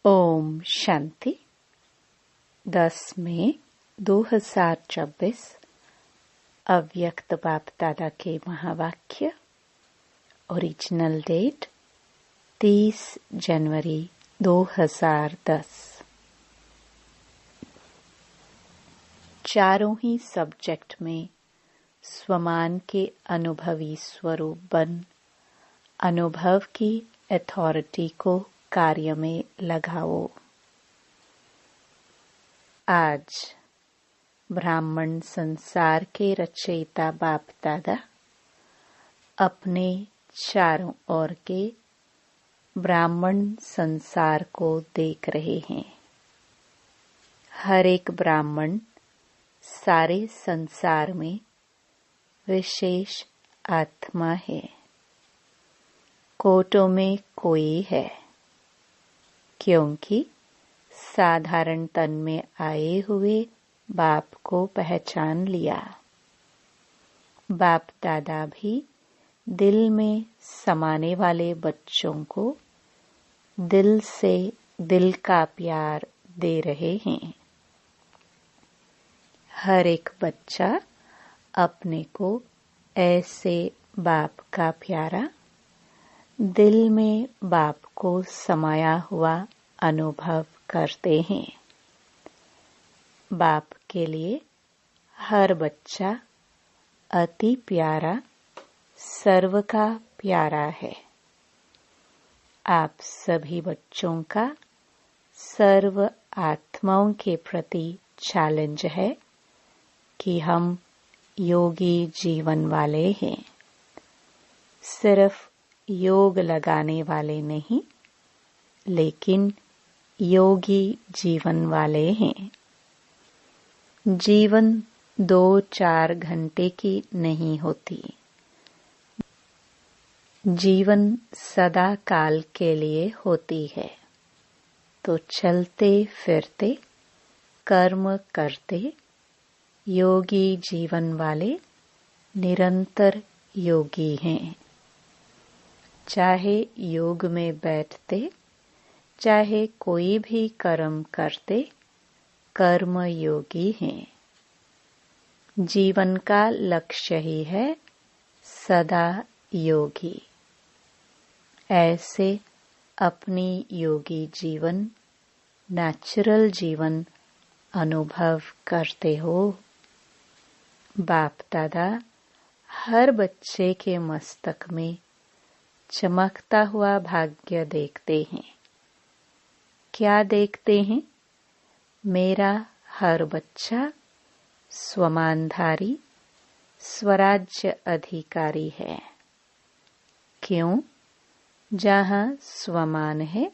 ओम शांति। 10 मई 2024 अव्यक्त बाप दादा के महावाक्य। ओरिजिनल डेट 30 जनवरी 2010। चारों ही सब्जेक्ट में स्वमान के अनुभवी स्वरूप बन अनुभव की अथॉरिटी को कार्य में लगाओ। आज ब्राह्मण संसार के रचयिता बाप दादा अपने चारों ओर के ब्राह्मण संसार को देख रहे हैं। हर एक ब्राह्मण सारे संसार में विशेष आत्मा है। कोटों में कोई है, क्योंकि साधारण तन में आए हुए बाप को पहचान लिया। बाप दादा भी दिल में समाने वाले बच्चों को दिल से दिल का प्यार दे रहे हैं। हर एक बच्चा अपने को ऐसे बाप का प्यारा, दिल में बाप को समाया हुआ अनुभव करते हैं। बाप के लिए हर बच्चा अति प्यारा, सर्व का प्यारा है। आप सभी बच्चों का सर्व आत्माओं के प्रति चैलेंज है कि हम योगी जीवन वाले हैं। सिर्फ योग लगाने वाले नहीं, लेकिन योगी जीवन वाले हैं। जीवन 2-4 घंटे की नहीं होती। जीवन सदा काल के लिए होती है। तो चलते फिरते कर्म करते योगी जीवन वाले निरंतर योगी हैं। चाहे योग में बैठते, चाहे कोई भी कर्म करते, कर्म योगी हैं। जीवन का लक्ष्य ही है सदा योगी। ऐसे अपनी योगी जीवन, नेचुरल जीवन अनुभव करते हो। बाप दादा हर बच्चे के मस्तक में चमकता हुआ भाग्य देखते हैं। क्या देखते हैं? मेरा हर बच्चा स्वमानधारी, स्वराज्य अधिकारी है। क्यों? जहाँ स्वमान है,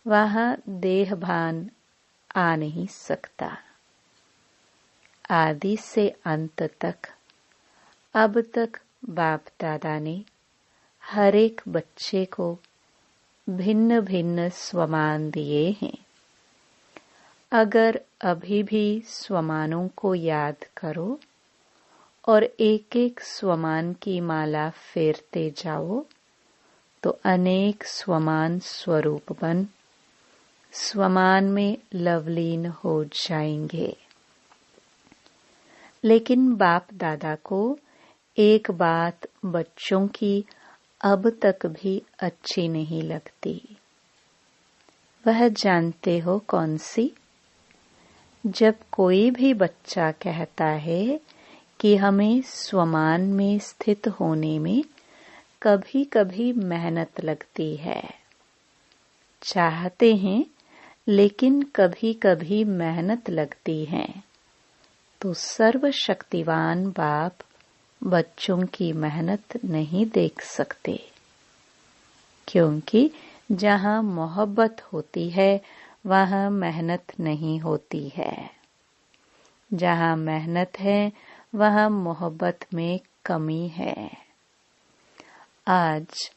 वहाँ देहभान आ नहीं सकता। आदि से अंत तक, अब तक बाप दादा ने हर एक बच्चे को भिन्न भिन्न स्वमान दिए हैं। अगर अभी भी स्वमानों को याद करो और एक एक स्वमान की माला फेरते जाओ, तो अनेक स्वमान स्वरूप बन स्वमान में लवलीन हो जाएंगे। लेकिन बाप दादा को एक बात बच्चों की अब तक भी अच्छी नहीं लगती। वह जानते हो कौन सी? जब कोई भी बच्चा कहता है कि हमें स्वमान में स्थित होने में कभी कभी मेहनत लगती है। चाहते हैं, लेकिन कभी कभी मेहनत लगती है। तो सर्वशक्तिवान बाप बच्चों की मेहनत नहीं देख सकते, क्योंकि जहाँ मोहब्बत होती है वहाँ मेहनत नहीं होती है। जहाँ मेहनत है वहाँ मोहब्बत में कमी है। आज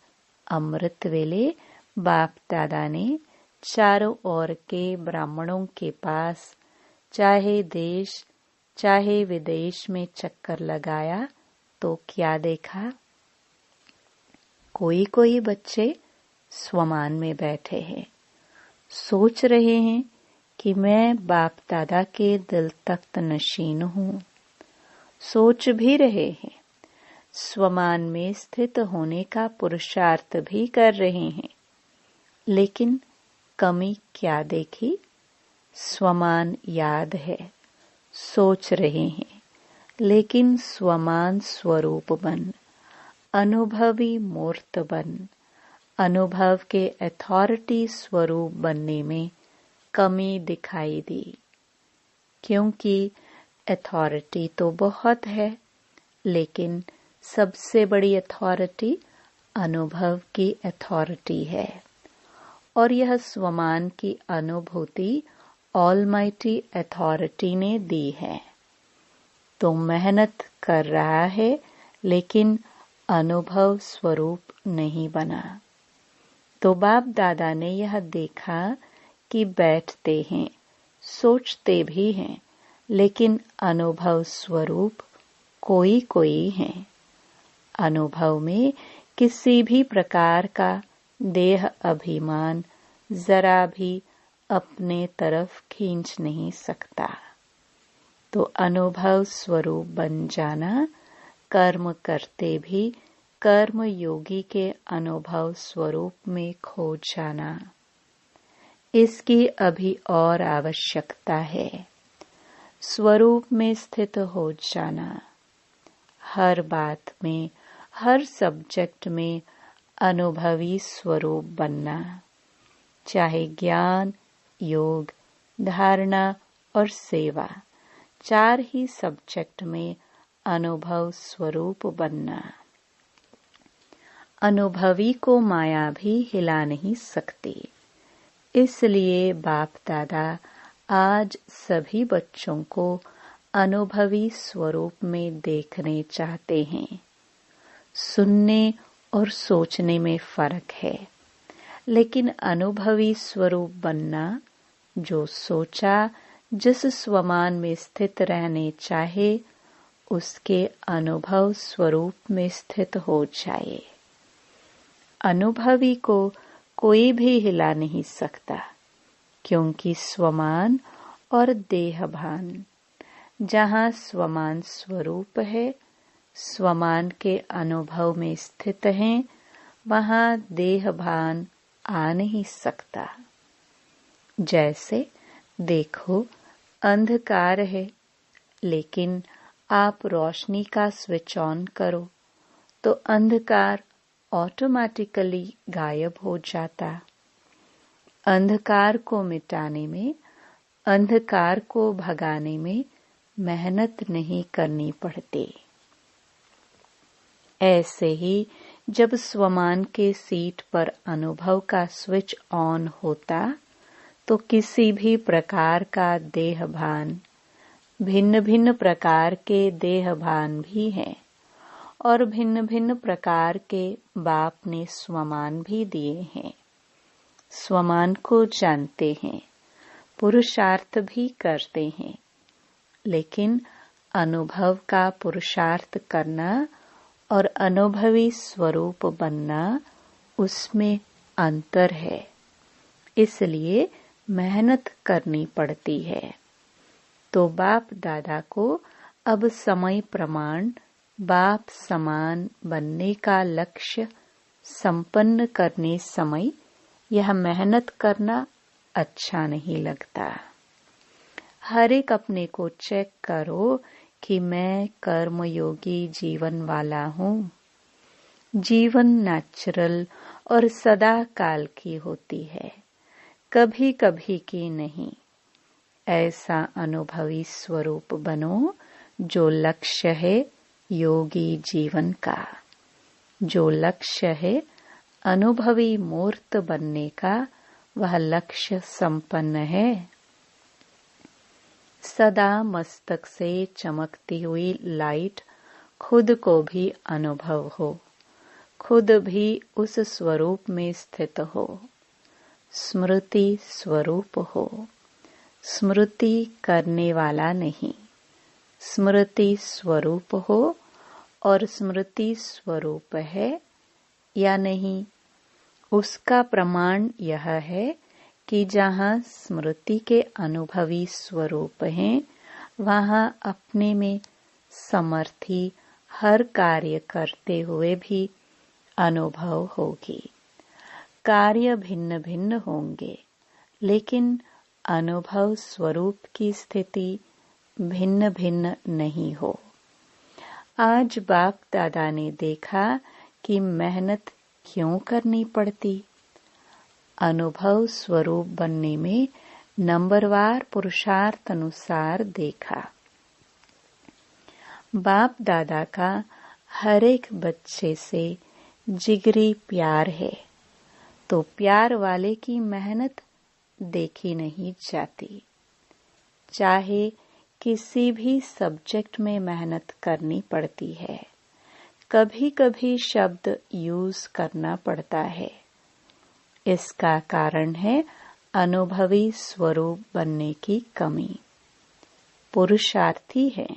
अमृत वेले बाप दादा ने चारों ओर के ब्राह्मणों के पास चाहे देश चाहे विदेश में चक्कर लगाया तो क्या देखा? कोई कोई बच्चे स्वमान में बैठे हैं, सोच रहे हैं कि मैं बाप दादा के दिल तख्त नशीन हूँ। सोच भी रहे हैं, स्वमान में स्थित होने का पुरुषार्थ भी कर रहे हैं, लेकिन कमी क्या देखी? स्वमान याद है, सोच रहे हैं, लेकिन स्वमान स्वरूप बन, अनुभवी मूर्त बन, अनुभव के अथॉरिटी स्वरूप बनने में कमी दिखाई दी। क्योंकि अथॉरिटी तो बहुत है, लेकिन सबसे बड़ी अथॉरिटी अनुभव की अथॉरिटी है, और यह स्वमान की अनुभूति ऑलमाइटी अथॉरिटी ने दी है। तो मेहनत कर रहा है, लेकिन अनुभव स्वरूप नहीं बना। तो बाप दादा ने यह देखा कि बैठते हैं, सोचते भी हैं, लेकिन अनुभव स्वरूप कोई कोई है। अनुभव में किसी भी प्रकार का देह अभिमान जरा भी अपने तरफ खींच नहीं सकता। तो अनुभव स्वरूप बन जाना, कर्म करते भी कर्म योगी के अनुभव स्वरूप में खो जाना, इसकी अभी और आवश्यकता है। स्वरूप में स्थित हो जाना, हर बात में, हर सब्जेक्ट में अनुभवी स्वरूप बनना, चाहे ज्ञान, योग, धारणा और सेवा, 4 ही सब्जेक्ट में अनुभव स्वरूप बनना। अनुभवी को माया भी हिला नहीं सकती। इसलिए बाप दादा आज सभी बच्चों को अनुभवी स्वरूप में देखने चाहते हैं। सुनने और सोचने में फर्क है, लेकिन अनुभवी स्वरूप बनना, जो सोचा, जिस स्वमान में स्थित रहने चाहे, उसके अनुभव स्वरूप में स्थित हो जाए। अनुभवी को कोई भी हिला नहीं सकता, क्योंकि स्वमान और देहभान, जहाँ स्वमान स्वरूप है, स्वमान के अनुभव में स्थित हैं, वहाँ देहभान आ नहीं सकता। जैसे देखो, अंधकार है, लेकिन आप रोशनी का स्विच ऑन करो तो अंधकार ऑटोमेटिकली गायब हो जाता। अंधकार को मिटाने में, अंधकार को भगाने में मेहनत नहीं करनी पड़ती। ऐसे ही जब स्वमान के सीट पर अनुभव का स्विच ऑन होता, तो किसी भी प्रकार का देहभान, भिन्न भिन्न प्रकार के देहभान भी हैं, और भिन्न भिन्न प्रकार के बाप ने स्वमान भी दिए हैं। स्वमान को जानते हैं, पुरुषार्थ भी करते हैं, लेकिन अनुभव का पुरुषार्थ करना और अनुभवी स्वरूप बनना, उसमें अंतर है। इसलिए मेहनत करनी पड़ती है। तो बाप दादा को अब समय प्रमाण बाप समान बनने का लक्ष्य संपन्न करने समय यह मेहनत करना अच्छा नहीं लगता। हर एक अपने को चेक करो कि मैं कर्मयोगी जीवन वाला हूँ। जीवन नेचुरल और सदा काल की होती है, कभी कभी की नहीं। ऐसा अनुभवी स्वरूप बनो जो लक्ष्य है योगी जीवन का, जो लक्ष्य है अनुभवी मूर्त बनने का, वह लक्ष्य संपन्न है। सदा मस्तक से चमकती हुई लाइट खुद को भी अनुभव हो, खुद भी उस स्वरूप में स्थित हो, स्मृति स्वरूप हो। स्मृति करने वाला नहीं, स्मृति स्वरूप हो। और स्मृति स्वरूप है या नहीं, उसका प्रमाण यह है कि जहाँ स्मृति के अनुभवी स्वरूप हैं, वहाँ अपने में समर्थी हर कार्य करते हुए भी अनुभव होगी। कार्य भिन्न भिन्न होंगे, लेकिन अनुभव स्वरूप की स्थिति भिन्न भिन्न नहीं हो। आज बाप दादा ने देखा कि मेहनत क्यों करनी पड़ती। अनुभव स्वरूप बनने में नंबरवार पुरुषार्थ अनुसार देखा। बाप दादा का हर एक बच्चे से जिगरी प्यार है, तो प्यार वाले की मेहनत देखी नहीं जाती। चाहे किसी भी सब्जेक्ट में मेहनत करनी पड़ती है, कभी कभी शब्द यूज करना पड़ता है। इसका कारण है अनुभवी स्वरूप बनने की कमी। पुरुषार्थी हैं,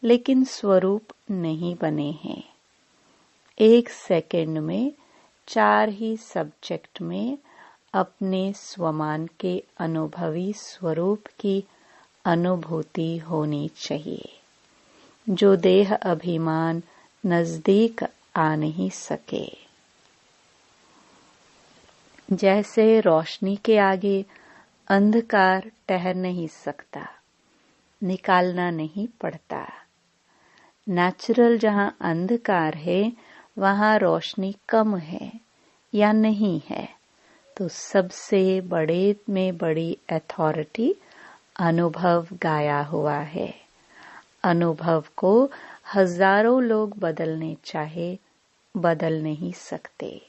लेकिन स्वरूप नहीं बने हैं। 1 सेकंड में 4 ही सब्जेक्ट में अपने स्वमान के अनुभवी स्वरूप की अनुभूति होनी चाहिए, जो देह अभिमान नजदीक आ नहीं सके। जैसे रोशनी के आगे अंधकार ठहर नहीं सकता, निकालना नहीं पड़ता। नेचुरल जहाँ अंधकार है, वहाँ रोशनी कम है या नहीं है, तो सबसे बड़े में बड़ी अथॉरिटी अनुभव गाया हुआ है। अनुभव को हजारों लोग बदलने चाहे, बदल नहीं सकते।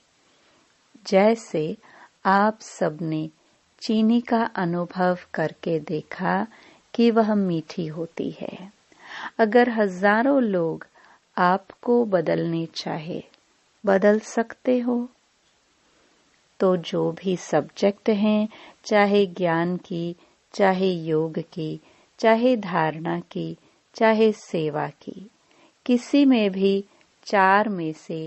जैसे आप सबने चीनी का अनुभव करके देखा कि वह मीठी होती है। अगर हजारों लोग आपको बदलने चाहे, बदल सकते हो। तो जो भी सब्जेक्ट हैं, चाहे ज्ञान की, चाहे योग की, चाहे धारणा की, चाहे सेवा की, किसी में भी 4 में से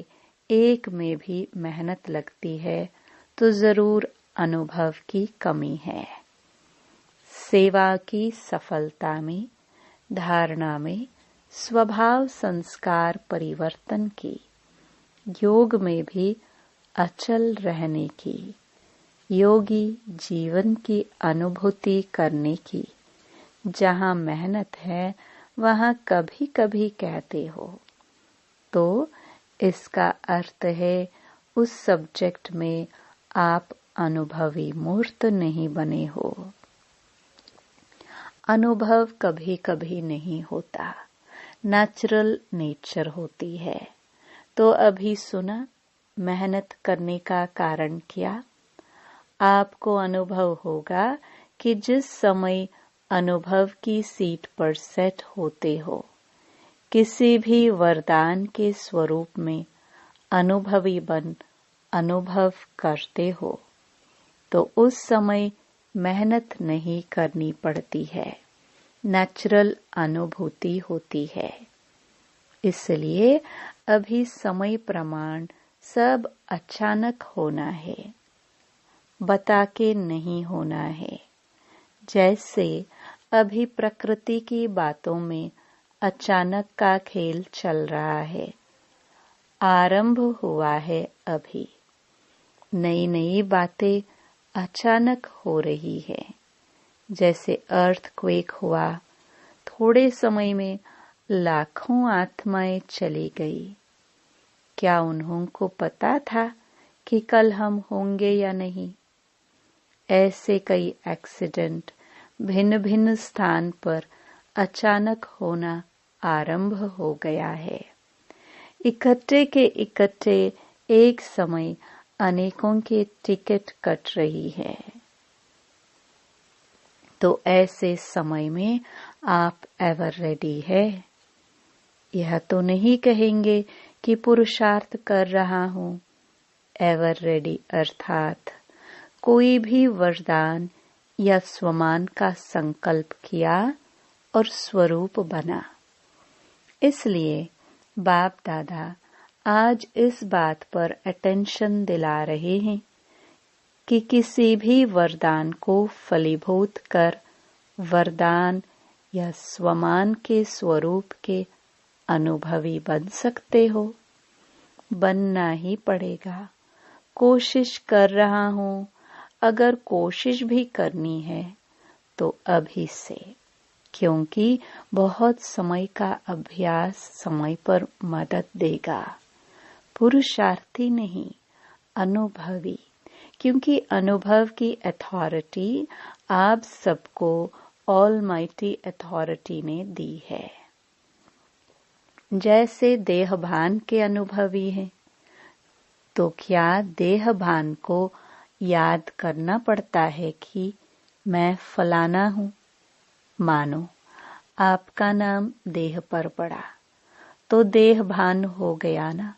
1 में भी मेहनत लगती है, तो जरूर अनुभव की कमी है। सेवा की सफलता में, धारणा में, स्वभाव संस्कार परिवर्तन की, योग में भी अचल रहने की, योगी जीवन की अनुभूति करने की, जहाँ मेहनत है वहाँ कभी कभी कहते हो, तो इसका अर्थ है उस सब्जेक्ट में आप अनुभवी मूर्त नहीं बने हो। अनुभव कभी कभी नहीं होता, नेचुरल नेचर होती है। तो अभी सुना मेहनत करने का कारण क्या? आपको अनुभव होगा कि जिस समय अनुभव की सीट पर सेट होते हो, किसी भी वरदान के स्वरूप में अनुभवी बन अनुभव करते हो, तो उस समय मेहनत नहीं करनी पड़ती है, नेचुरल अनुभूति होती है। इसलिए अभी समय प्रमाण सब अचानक होना है, बता के नहीं होना है। जैसे अभी प्रकृति की बातों में अचानक का खेल चल रहा है, आरंभ हुआ है। अभी नई नई बातें अचानक हो रही है। जैसे अर्थक्वेक हुआ, थोड़े समय में लाखों आत्माएं चली गई। क्या उन्हों को पता था कि कल हम होंगे या नहीं? ऐसे कई एक्सीडेंट भिन्न भिन्न स्थान पर अचानक होना आरंभ हो गया है। इकट्ठे के इकट्ठे एक समय अनेकों के टिकट कट रही है। तो ऐसे समय में आप एवर रेडी है। यह तो नहीं कहेंगे कि पुरुषार्थ कर रहा हूँ। एवर रेडी अर्थात कोई भी वरदान या स्वमान का संकल्प किया और स्वरूप बना। इसलिए बाप दादा आज इस बात पर अटेंशन दिला रहे हैं कि किसी भी वरदान को फलीभूत कर वरदान या स्वमान के स्वरूप के अनुभवी बन सकते हो? बनना ही पड़ेगा। कोशिश कर रहा हूँ। अगर कोशिश भी करनी है तो अभी से, क्योंकि बहुत समय का अभ्यास समय पर मदद देगा। पुरुषार्थी नहीं, अनुभवी, क्योंकि अनुभव की अथॉरिटी आप सबको ऑलमाइटी अथॉरिटी ने दी है। जैसे देहभान के अनुभवी हैं, तो क्या देहभान को याद करना पड़ता है कि मैं फलाना हूँ? मानो आपका नाम देह पर पड़ा तो देहभान हो गया ना,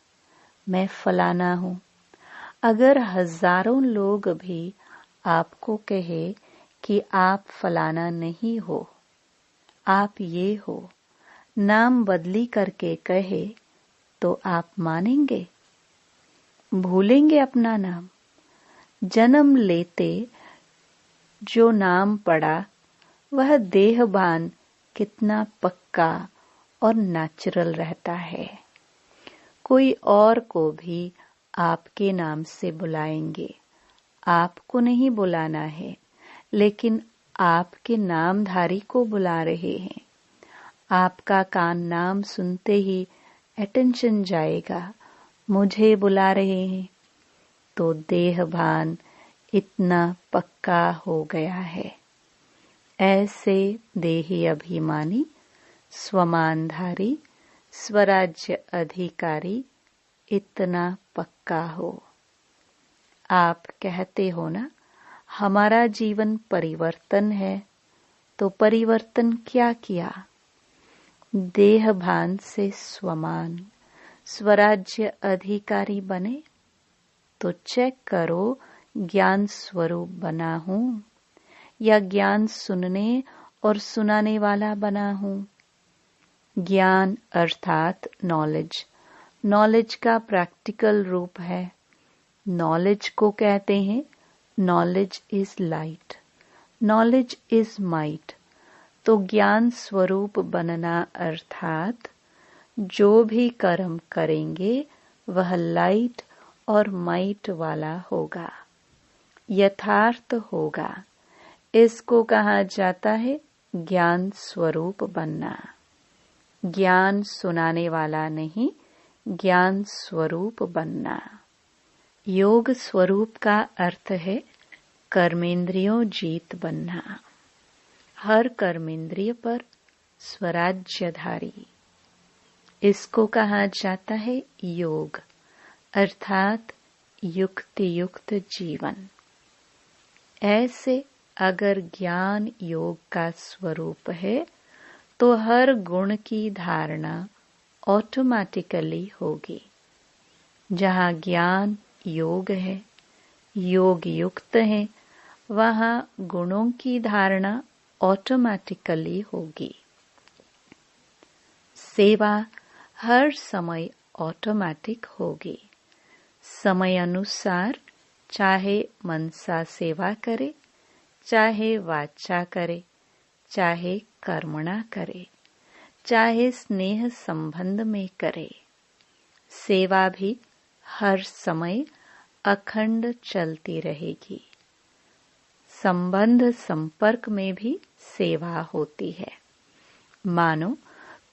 मैं फलाना हूँ। अगर हजारों लोग भी आपको कहे कि आप फलाना नहीं हो, आप ये हो, नाम बदली करके कहे, तो आप मानेंगे? भूलेंगे अपना नाम? जन्म लेते जो नाम पड़ा वह देहभान कितना पक्का और नेचुरल रहता है। कोई और को भी आपके नाम से बुलाएंगे, आपको नहीं बुलाना है, लेकिन आपके नामधारी को बुला रहे हैं। आपका कान नाम सुनते ही अटेंशन जाएगा, मुझे बुला रहे हैं, तो देहभान इतना पक्का हो गया है। ऐसे देही अभिमानी, स्वमानधारी, स्वराज्य अधिकारी इतना पक्का हो। आप कहते हो ना, हमारा जीवन परिवर्तन है, तो परिवर्तन क्या किया? देहभान से स्वमान, स्वराज्य अधिकारी बने? तो चेक करो, ज्ञान स्वरूप बना हूँ या ज्ञान सुनने और सुनाने वाला बना हूँ? ज्ञान अर्थात नॉलेज, नॉलेज का प्रैक्टिकल रूप है। नॉलेज को कहते हैं knowledge is light, knowledge is might. तो ज्ञान स्वरूप बनना अर्थात जो भी कर्म करेंगे वह लाइट और माइट वाला होगा, यथार्थ होगा। इसको कहा जाता है ज्ञान स्वरूप बनना। ज्ञान सुनाने वाला नहीं, ज्ञान स्वरूप बनना। योग स्वरूप का अर्थ है कर्मेंद्रियों जीत बनना। हर कर्मेंद्रिय पर स्वराज्यधारी। इसको कहा जाता है योग, अर्थात युक्ति युक्त जीवन। ऐसे अगर ज्ञान योग का स्वरूप है तो हर गुण की धारणा ऑटोमेटिकली होगी। जहाँ ज्ञान योग है, योग युक्त है, वहाँ गुणों की धारणा ऑटोमेटिकली होगी। सेवा हर समय ऑटोमेटिक होगी। समय अनुसार चाहे मनसा सेवा करे, चाहे वाचा करे, चाहे कर्मणा करे, चाहे स्नेह संबंध में करे, सेवा भी हर समय अखंड चलती रहेगी। संबंध संपर्क में भी सेवा होती है। मानो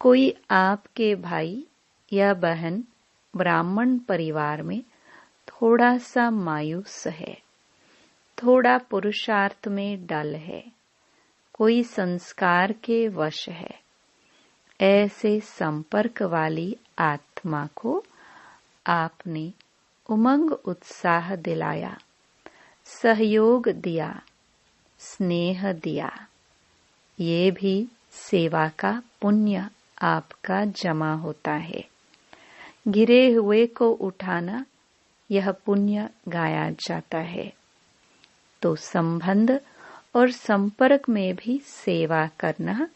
कोई आपके भाई या बहन ब्राह्मण परिवार में थोड़ा सा मायूस है, थोड़ा पुरुषार्थ में डल है, कोई संस्कार के वश है। ऐसे संपर्क वाली आत्मा को आपने उमंग उत्साह दिलाया, सहयोग दिया, स्नेह दिया। ये भी सेवा का पुण्य आपका जमा होता है। गिरे हुए को उठाना, यह पुण्य गाया जाता है। तो संबंध और संपर्क में भी सेवा करना,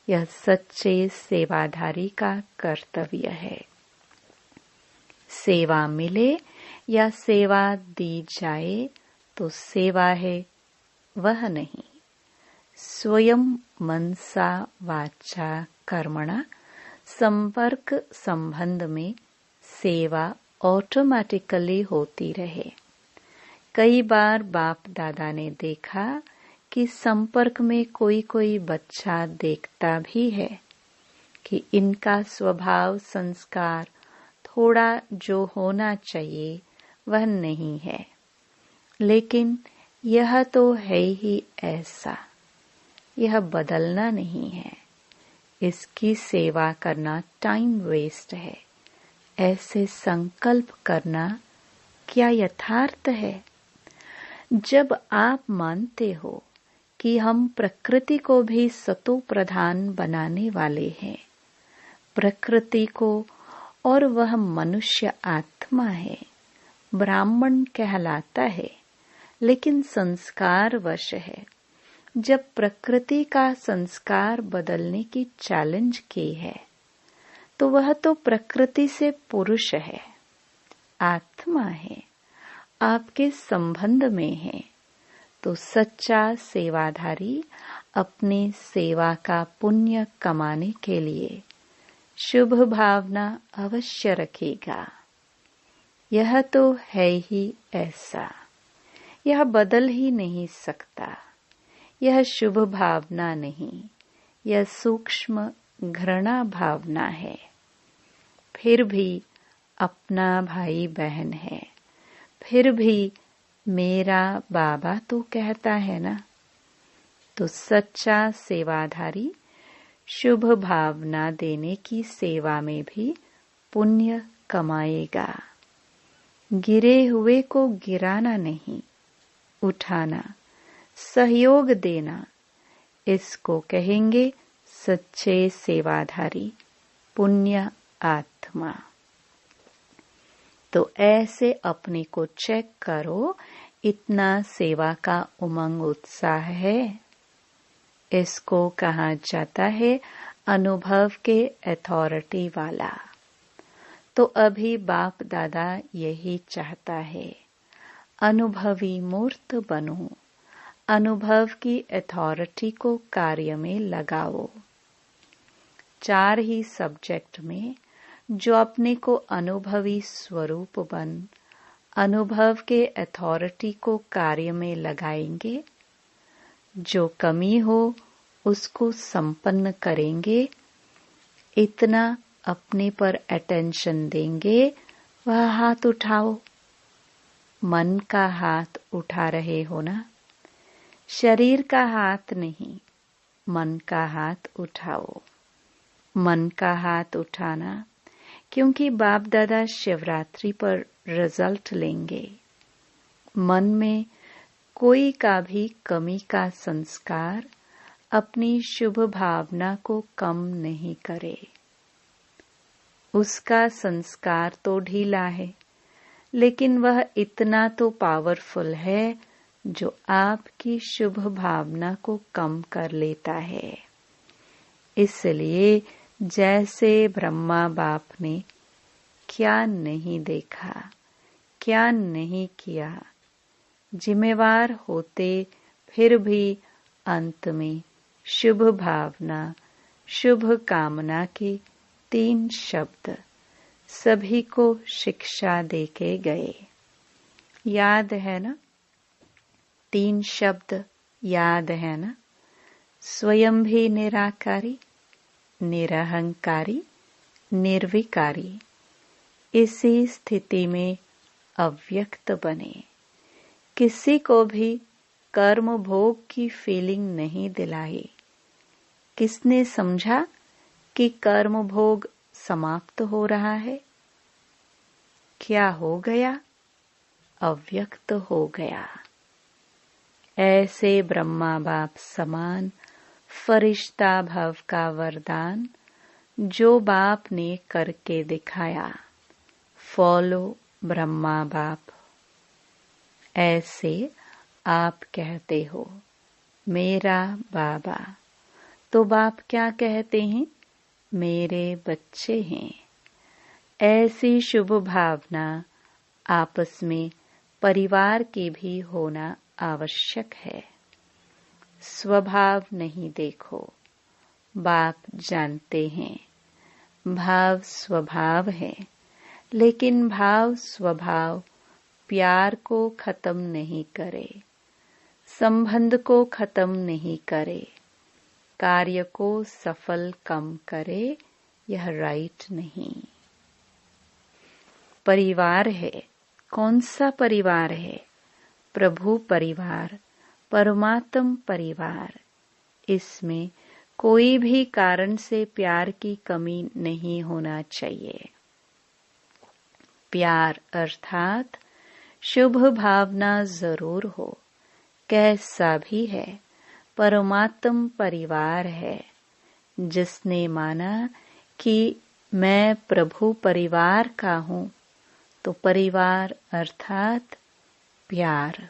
यह सच्चे सेवाधारी का कर्तव्य है। सेवा मिले या सेवा दी जाए तो सेवा है वह नहीं। स्वयं मनसा वाचा कर्मणा संपर्क संबंध में सेवा ऑटोमेटिकली होती रहे। कई बार बाप दादा ने देखा कि संपर्क में कोई कोई बच्चा देखता भी है कि इनका स्वभाव संस्कार थोड़ा जो होना चाहिए वह नहीं है, लेकिन यह तो है ही ऐसा, यह बदलना नहीं है। इसकी सेवा करना टाइम वेस्ट है। ऐसे संकल्प करना क्या यथार्थ है? जब आप मानते हो कि हम प्रकृति को भी सतो प्रधान बनाने वाले हैं, प्रकृति को, और वह मनुष्य आत्मा है, ब्राह्मण कहलाता है, लेकिन संस्कार वश है। जब प्रकृति का संस्कार बदलने की चैलेंज की है, तो वह तो प्रकृति से पुरुष है, आत्मा है, आपके संबंध में है। तो सच्चा सेवाधारी अपनी सेवा का पुण्य कमाने के लिए शुभ भावना अवश्य रखेगा। यह तो है ही ऐसा, यह बदल ही नहीं सकता। यह शुभ भावना नहीं, यह सूक्ष्म घृणा भावना है। फिर भी अपना भाई बहन है, फिर भी मेरा बाबा तो कहता है ना। तो सच्चा सेवाधारी शुभ भावना देने की सेवा में भी पुण्य कमाएगा। गिरे हुए को गिराना नहीं, उठाना, सहयोग देना, इसको कहेंगे सच्चे सेवाधारी पुण्य आत्मा। तो ऐसे अपने को चेक करो, इतना सेवा का उमंग उत्साह है। इसको कहा जाता है अनुभव के अथॉरिटी वाला। तो अभी बाप दादा यही चाहता है, अनुभवी मूर्त बनो, अनुभव की अथॉरिटी को कार्य में लगाओ। 4 ही सब्जेक्ट में जो अपने को अनुभवी स्वरूप बन अनुभव के अथॉरिटी को कार्य में लगाएंगे, जो कमी हो उसको संपन्न करेंगे, इतना अपने पर अटेंशन देंगे। वह हाथ उठाओ, मन का हाथ उठा रहे हो ना, शरीर का हाथ नहीं, मन का हाथ उठाओ। मन का हाथ उठाना, क्योंकि बाप दादा शिवरात्रि पर रिजल्ट लेंगे। मन में कोई का भी कमी का संस्कार अपनी शुभ भावना को कम नहीं करे। उसका संस्कार तो ढीला है, लेकिन वह इतना तो पावरफुल है जो आपकी शुभ भावना को कम कर लेता है। इसलिए जैसे ब्रह्मा बाप ने क्या नहीं देखा, क्या नहीं किया, जिम्मेवार होते फिर भी अंत में शुभ भावना, शुभ कामना के 3 शब्द सभी को शिक्षा देके गए। याद है ना? 3 शब्द याद है ना? स्वयं भी निराकारी, निरहंकारी, निर्विकारी। इसी स्थिति में अव्यक्त बने। किसी को भी कर्म भोग की फीलिंग नहीं दिलाई। किसने समझा कि कर्म भोग समाप्त हो रहा है? क्या हो गया? अव्यक्त हो गया। ऐसे ब्रह्मा बाप समान फरिश्ता भव का वरदान जो बाप ने करके दिखाया, फॉलो ब्रह्मा बाप। ऐसे आप कहते हो मेरा बाबा, तो बाप क्या कहते हैं? मेरे बच्चे हैं। ऐसी शुभ भावना आपस में परिवार के भी होना आवश्यक है। स्वभाव नहीं देखो, बाप जानते हैं भाव स्वभाव है, लेकिन भाव स्वभाव प्यार को खत्म नहीं करे, संबंध को खत्म नहीं करे, कार्य को सफल कम करे, यह राइट नहीं। परिवार है, कौन सा परिवार है? प्रभु परिवार, परमात्म परिवार। इसमें कोई भी कारण से प्यार की कमी नहीं होना चाहिए। प्यार अर्थात शुभ भावना जरूर हो, कैसा भी है, परमात्म परिवार है। जिसने माना कि मैं प्रभु परिवार का हूँ, तो परिवार अर्थात प्यार।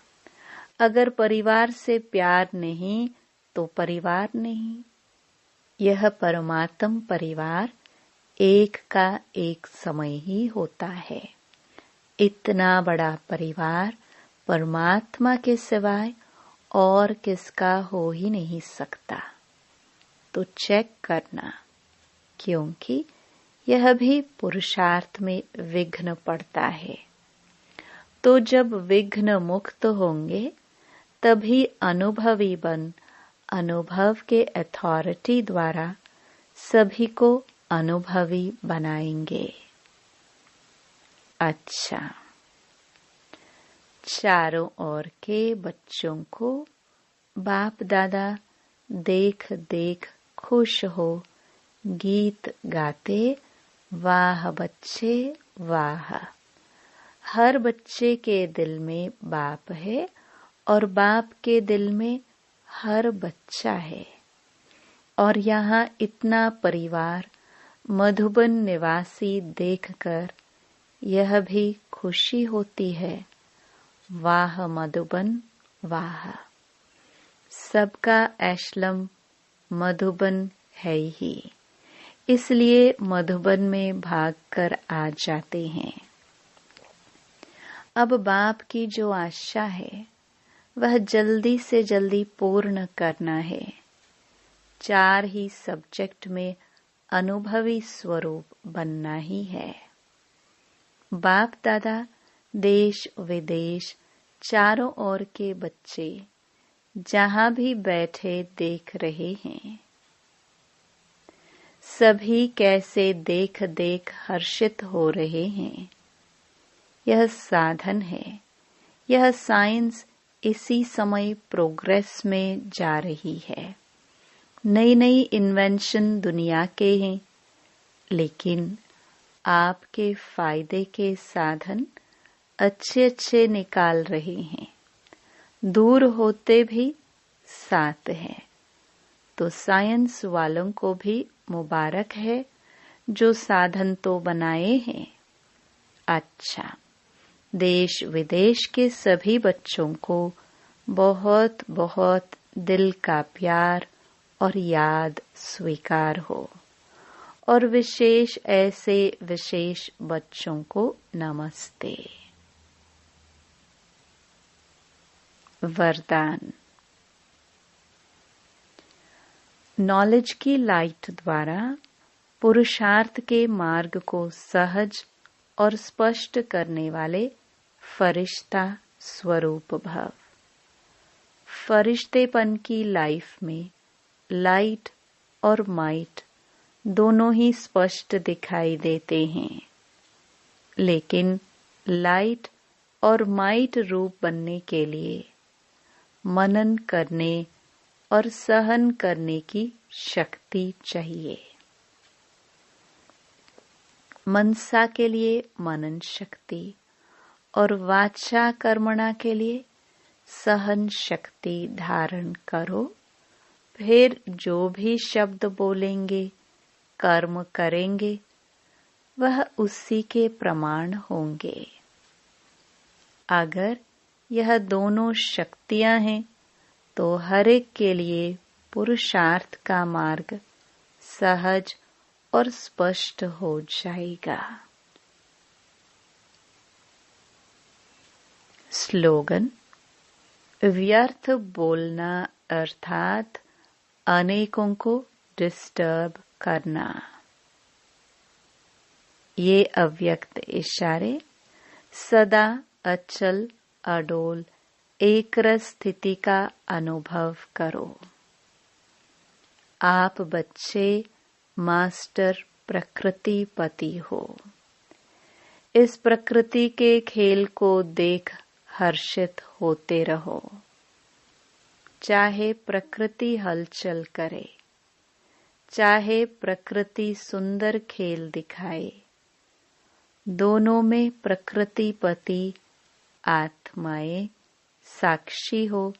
अगर परिवार से प्यार नहीं तो परिवार नहीं। यह परमात्म परिवार एक का एक समय ही होता है। इतना बड़ा परिवार परमात्मा के सिवाय और किसका हो ही नहीं सकता। तो चेक करना, क्योंकि यह भी पुरुषार्थ में विघ्न पड़ता है। तो जब विघ्न मुक्त होंगे तभी अनुभवी बन अनुभव के अथॉरिटी द्वारा सभी को अनुभवी बनाएंगे। अच्छा, चारों ओर के बच्चों को बाप दादा देख देख खुश हो गीत गाते, वाह बच्चे वाह। हर बच्चे के दिल में बाप है और बाप के दिल में हर बच्चा है। और यहाँ इतना परिवार मधुबन निवासी देखकर यह भी खुशी होती है। वाह मधुबन वाह। सबका एशलम मधुबन है ही, इसलिए मधुबन में भागकर आ जाते हैं। अब बाप की जो आशा है वह जल्दी से जल्दी पूर्ण करना है। 4 ही सब्जेक्ट में अनुभवी स्वरूप बनना ही है। बाप दादा देश विदेश चारों ओर के बच्चे जहां भी बैठे देख रहे हैं। सभी कैसे देख देख हर्षित हो रहे हैं। यह साधन है। यह साइंस इसी समय प्रोग्रेस में जा रही है। नई नई इन्वेंशन दुनिया के हैं, लेकिन आपके फायदे के साधन अच्छे अच्छे निकाल रहे हैं। दूर होते भी साथ हैं। तो साइंस वालों को भी मुबारक है जो साधन तो बनाए हैं। अच्छा, देश विदेश के सभी बच्चों को बहुत बहुत दिल का प्यार और याद स्वीकार हो। और विशेष ऐसे विशेष बच्चों को नमस्ते। वरदान। नॉलेज की लाइट द्वारा पुरुषार्थ के मार्ग को सहज और स्पष्ट करने वाले फरिश्ता स्वरूप भव। फरिश्तेपन की लाइफ में लाइट और माइट दोनों ही स्पष्ट दिखाई देते हैं, लेकिन लाइट और माइट रूप बनने के लिए मनन करने और सहन करने की शक्ति चाहिए। मनसा के लिए मनन शक्ति और वाचा कर्मणा के लिए सहन शक्ति धारण करो। फिर जो भी शब्द बोलेंगे, कर्म करेंगे, वह उसी के प्रमाण होंगे। अगर यह दोनों शक्तियां हैं तो हर एक के लिए पुरुषार्थ का मार्ग सहज और स्पष्ट हो जाएगा। स्लोगन: व्यर्थ बोलना अर्थात अनेकों को डिस्टर्ब करना। ये अव्यक्त इशारे सदा अचल अडोल एकरस स्थिति का अनुभव करो। आप बच्चे मास्टर प्रकृति पति हो। इस प्रकृति के खेल को देख हर्षित होते रहो। चाहे प्रकृति हलचल करे, चाहे प्रकृति सुंदर खेल दिखाए, दोनों में प्रकृति पति आत्माएं साक्षी हो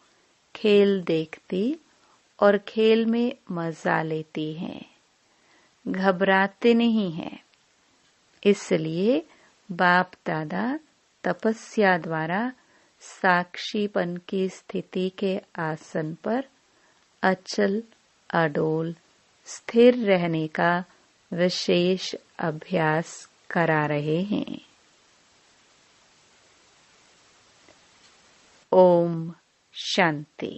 खेल देखती और खेल में मजा लेती हैं, घबराते नहीं हैं। इसलिए बाप दादा तपस्या द्वारा साक्षीपन की स्थिति के आसन पर अचल अडोल स्थिर रहने का विशेष अभ्यास करा रहे हैं। ओम शांति।